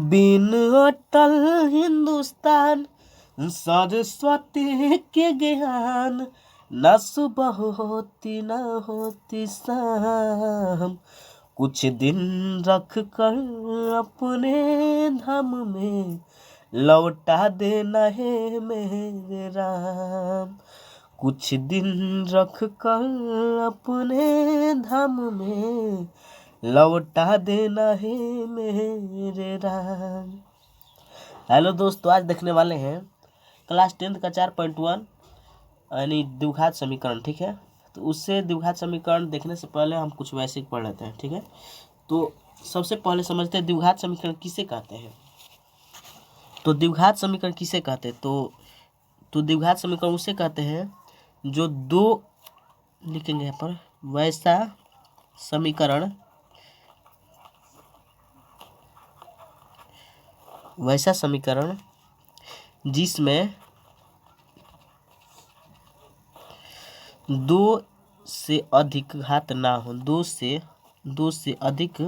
बिन अटल हिंदुस्तान सरस्वती के ज्ञान, न सुबह होती न होती शाम। कुछ दिन रख कर अपने धाम में, लौटा देना है मेरे राम। कुछ दिन रख कर अपने धाम में, लौटा देना है मेरे राम। हेलो दोस्तों, आज देखने वाले हैं क्लास 10th का 4.1 यानी द्विघात समीकरण। ठीक है, तो उससे द्विघात समीकरण देखने से पहले हम कुछ वैसिक पढ़ लेते हैं। ठीक है, तो सबसे पहले समझते हैं द्विघात समीकरण किसे कहते हैं। तो द्विघात समीकरण किसे कहते हैं, तो द्विघात समीकरण उसे कहते हैं जो दो, लिखेंगे यहाँ पर, वैसा समीकरण जिसमें दो से अधिक घात ना हो, दो से अधिक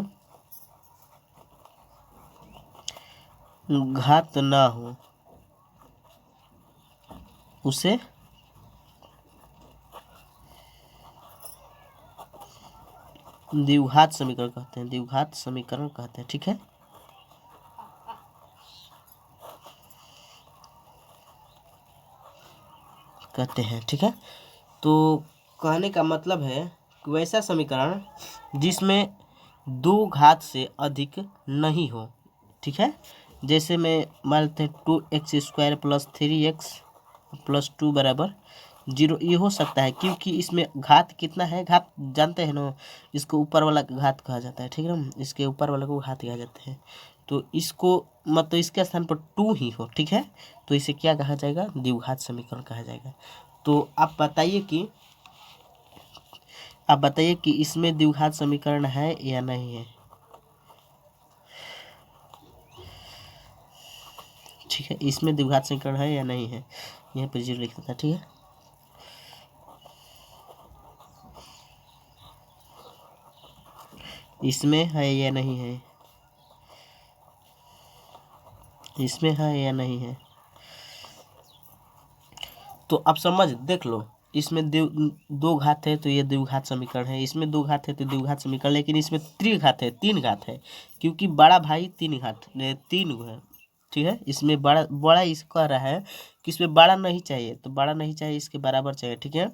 घात ना हो, उसे द्विघात समीकरण कहते हैं, द्विघात समीकरण कहते हैं। ठीक है, कहते हैं। ठीक है, तो कहने का मतलब है कि वैसा समीकरण जिसमें दो घात से अधिक नहीं हो। ठीक है, जैसे मैं मान लेते हैं 2x² + 3x + 2 बराबर 0, ये हो सकता है क्योंकि इसमें घात कितना है, घात जानते हैं ना, इसको ऊपर वाला घात कहा जाता है। ठीक है ना, इसके ऊपर वाले को घात कहा जाता है। तो इसको मतलब इसके स्थान पर 2 ही हो। ठीक है, तो इसे क्या कहा जाएगा, द्विघात समीकरण कहा जाएगा। तो आप बताइए कि इसमें द्विघात समीकरण है या नहीं है। ठीक है, इसमें द्विघात समीकरण है या नहीं है, यहाँ पर 0 लिख देता। ठीक है, इसमें है या नहीं है, इसमें है या नहीं है। तो आप समझ देख लो, इसमें दो घात है तो ये द्विघात समीकरण है, इसमें दो घात है तो द्विघात समीकरण, लेकिन इसमें त्रिघात है, 3 घात है, क्योंकि बड़ा भाई 3 घात 3 है। ठीक है, इसमें बड़ा इस कह रहा है कि इसमें बड़ा नहीं चाहिए, तो बड़ा नहीं चाहिए, इसके बराबर चाहिए। ठीक है,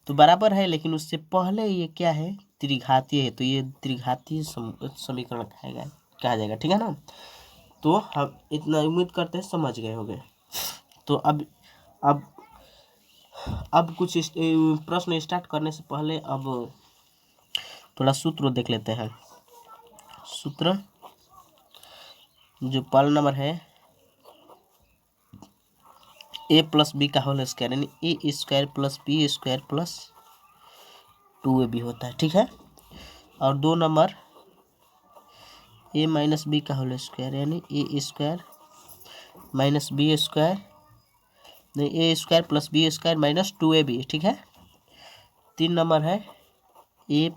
तो बराबर है, लेकिन उससे पहले ये क्या है, त्रिघातीय है, तो ये त्रिघातीय समीकरण कहा जाएगा। ठीक है ना, तो हम इतना उम्मीद करते हैं समझ गए होंगे। तो अब कुछ प्रश्न स्टार्ट करने से पहले अब थोड़ा सूत्र देख लेते हैं। सूत्र जो पहला नंबर है, a + b का होल स्क्वायर यानी a² + b² + 2ab होता है। ठीक है, और 2 नंबर a - b का होल स्क्वायर यानी a² - b² नहीं, a² + b² - 2ab। ठीक है, 3 नंबर है a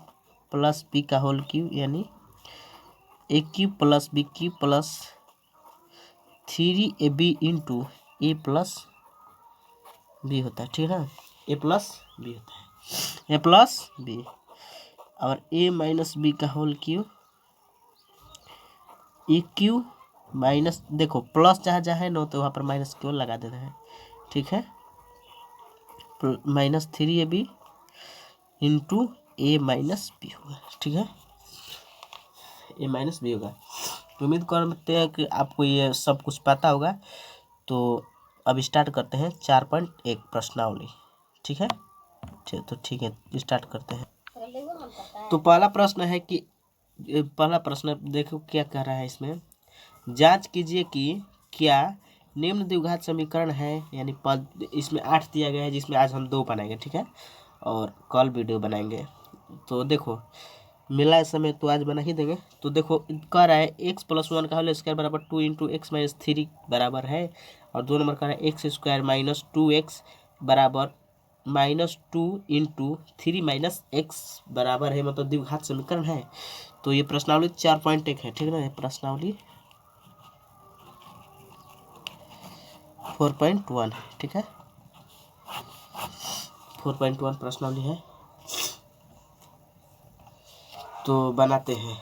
+ b का होल क्यूब यानी a³ + b³ + 3ab × a + b होता है। ठीक है, a + b होता है, a + b। और a - b का होल क्यूब, a³ माइनस, देखो प्लस जहाँ जहाँ है ना तो वहाँ पर माइनस केवल लगा देना है। ठीक है, -3ab × a - b होगा। ठीक है, a - b होगा। तो उम्मीद करते हैं कि आपको ये सब कुछ पता होगा। तो अब स्टार्ट करते हैं 4.1 प्रश्नावली। ठीक है, तो ठीक है, स्टार्ट करते हैं। तो पहला प्रश्न देखो क्या कह रहा है इसमें, जांच कीजिए कि क्या निम्न द्विघात समीकरण है, यानी पद इसमें 8 दिया गया है, जिसमें आज हम 2 बनाएंगे। ठीक है, और कल वीडियो बनाएंगे। तो देखो मिला समय तो आज बना ही देंगे। तो देखो कह रहा है x + 1 का होल स्क्वायर बराबर 2 × x - 3 बराबर है, और 2 नंबर कह रहा है x² - 2x बराबर -2 × 3 - x बराबर है, मतलब द्विघात समीकरण है। तो ये प्रश्नावली 4.1 है। ठीक है ना, प्रश्नावली 4.1 है, ठीक है। 4.1 प्रश्नावली है, तो बनाते हैं।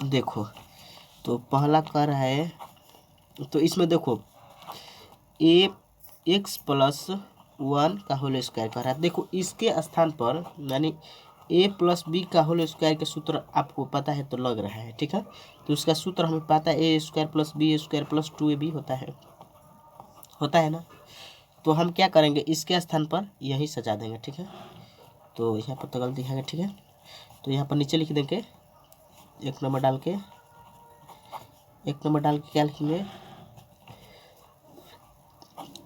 देखो, तो पहला कर है, तो इसमें देखो ए एक्स प्लस 1 का होल स्क्वायर कर रहा है। देखो इसके स्थान पर यानी ए प्लस बी का होल स्क्वायर का सूत्र आपको पता है तो लग रहा है, ठीक है। तो उसका सूत्र हमें पता है A square plus B square plus 2ab होता है ना। तो हम क्या करेंगे, इसके स्थान पर यही सजा देंगे, ठीक है। तो यहाँ पर तो गलती है, ठीक है। तो यहाँ पर नीचे लिख देंगे 1 नंबर डाल के, 1 नंबर डाल के क्या लिखेंगे,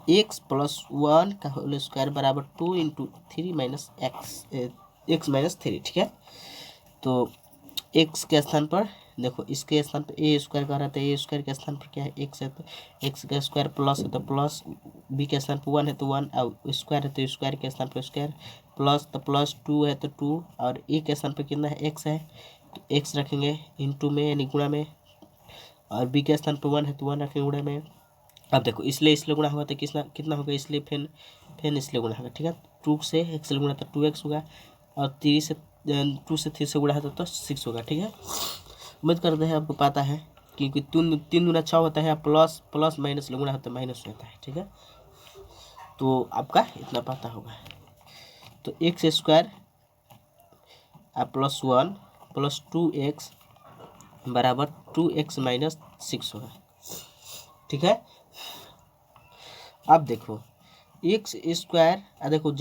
एक्स प्लस 1 का होल स्क्वायर बराबर 2 इंटू 3 माइनस एक्स माइनस 3, ठीक है। तो एक्स के स्थान पर देखो, इसके स्थान पर ए स्क्वायर का रहता है, ए स्क्वायर के स्थान पर क्या है, एक्स है, तो एक्स का स्क्वायर प्लस है तो प्लस, बी के स्थान पर 1 है तो 1, और स्क्वायर है तो स्क्वायर के स्थान पर स्क्वायर, प्लस तो प्लस 2 है तो 2, और ए के स्थान पर कितना है, एक्स है, तो एक्स रखेंगे इंटू में यानी गुणा में, और बी के स्थान पर 1 है तो 1 रखेंगे गुणा में। अब देखो इसलिए गुणा होगा तो कितना होगा, इसलिए फिर इसलिए गुणा होगा, ठीक है। 2 से एक्स गुणा तो 2x होगा, और 3 से 2 से 3 से गुणा है तो 6 होगा, ठीक है। उम्मीद करते हैं आपको पता है, क्योंकि 3 दूना 6 होता है, प्लस प्लस माइनस गुणा होता है माइनस होता है, ठीक है। तो आपका इतना पता होगा। तो x square plus 1 plus 2x बराबर 2x माइनस 6 होगा, ठीक है। अब देखो एक्स स्क्वायर, देखो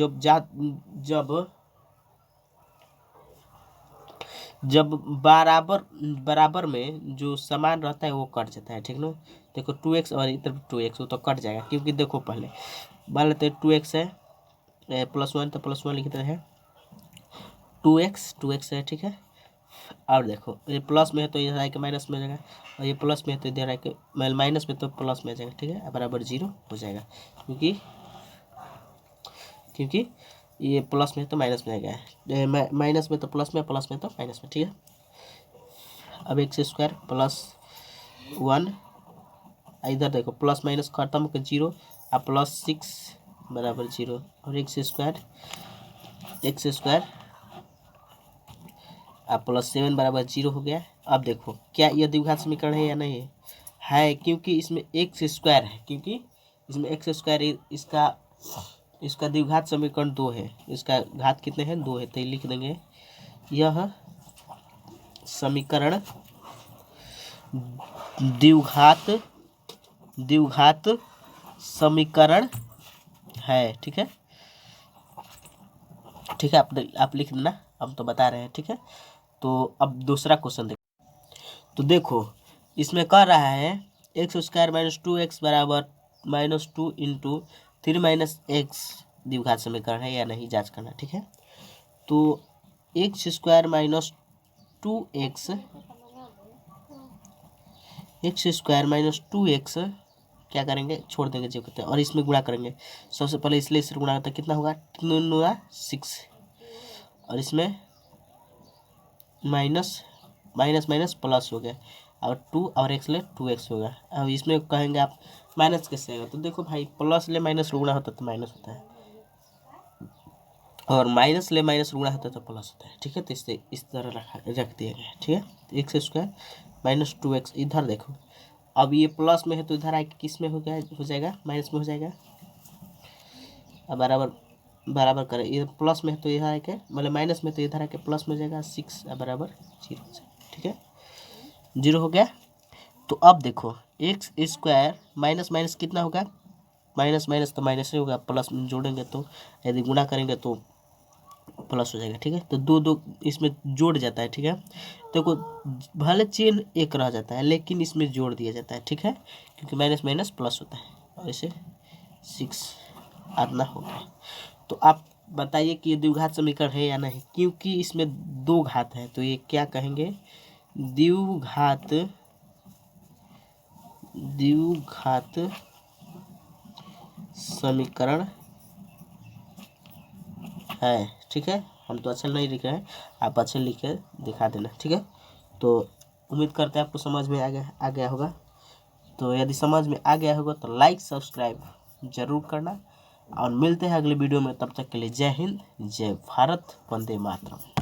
जब बराबर में जो समान रहता है वो कट जाता है, ठीक ना। देखो 2x और इधर 2x, वो तो कट जाएगा, क्योंकि देखो पहले मान लेते हैं 2x है प्लस 1, तो प्लस 1 लिखते हैं, 2x है, ठीक है। और देखो ये प्लस में है तो इधर आके माइनस में हो जाएगा, और ये प्लस में है तो इधर आके माइनस में तो प्लस में आ जाएगा, ठीक है, बराबर 0 हो जाएगा, क्योंकि ये प्लस में है तो माइनस में आ गया, माइनस में तो प्लस में, प्लस में तो माइनस में, ठीक है। अब एक्स स्क्वायर प्लस 1, इधर देखो प्लस माइनस खत्म होकर 0, अब प्लस 6 बराबर 0, और एक्स स्क्वायर अब प्लस 7 बराबर 0 हो गया। अब देखो क्या यह द्विघात समीकरण है या नहीं है, क्योंकि इसमें एक्स स्क्वायर है, क्योंकि इसमें एक्स स्क्वायर, इसका द्विघात समीकरण 2 है, इसका घात कितने हैं, 2 है, तो लिख देंगे यह समीकरण द्विघात समीकरण है, ठीक है। ठीक है, आप लिख देना, हम तो बता रहे हैं, ठीक है। तो अब दूसरा क्वेश्चन देखो, तो देखो इसमें कह रहा है एक्स स्क्वायर माइनस 2x बराबर -2 इंटू 3 माइनस एक्स द्विघात समीकरण है या नहीं, जांच करना, ठीक है। तो एक्स स्क्वायर माइनस 2x क्या करेंगे, छोड़ देंगे जो कहते हैं, और इसमें गुणा करेंगे। सबसे पहले इसलिए इससे गुणा करते हैं, कितना होगा, 6, और इसमें माइनस माइनस प्लस हो गया, और 2 और x ले 2x होगा। अब इसमें कहेंगे आप माइनस कैसे आएगा, तो देखो भाई प्लस ले माइनस गुणा होता है तो माइनस होता है, और माइनस ले माइनस गुणा होता है तो प्लस होता है, ठीक है। तो इससे इस तरह रख दिया गया, ठीक है। एक्स स्क्वायर माइनस 2x, इधर देखो अब ये प्लस में है तो इधर आके किस में हो जाएगा, माइनस में हो जाएगा। अब बराबर करें, ये प्लस में है तो इधर आके मतलब माइनस में तो इधर आके प्लस में हो जाएगा, 6 बराबर 0 हो जाएगा, ठीक है, 0 हो गया। तो अब देखो एक्स स्क्वायर माइनस माइनस कितना होगा, माइनस तो माइनस ही होगा, प्लस में जोड़ेंगे तो यदि गुणा करेंगे तो प्लस हो जाएगा, ठीक है। तो दो इसमें जोड़ जाता है, ठीक है। देखो भले चिन्ह एक रह जाता है लेकिन इसमें जोड़ दिया जाता है, ठीक है, क्योंकि माइनस माइनस प्लस होता है, और इसे 6 आना होगा। तो आप बताइए कि ये द्विघात समीकरण है या नहीं, क्योंकि इसमें 2 घात है, तो ये क्या कहेंगे, द्विघात समीकरण है, ठीक है। हम तो अच्छे नहीं लिख रहे हैं, आप अच्छे लिख के दिखा देना, ठीक है। तो उम्मीद करते हैं आपको समझ में आ गया होगा। तो यदि समझ में आ गया होगा तो लाइक सब्सक्राइब जरूर करना, और मिलते हैं अगले वीडियो में। तब तक के लिए जय हिंद, जय भारत, वंदे मातरम।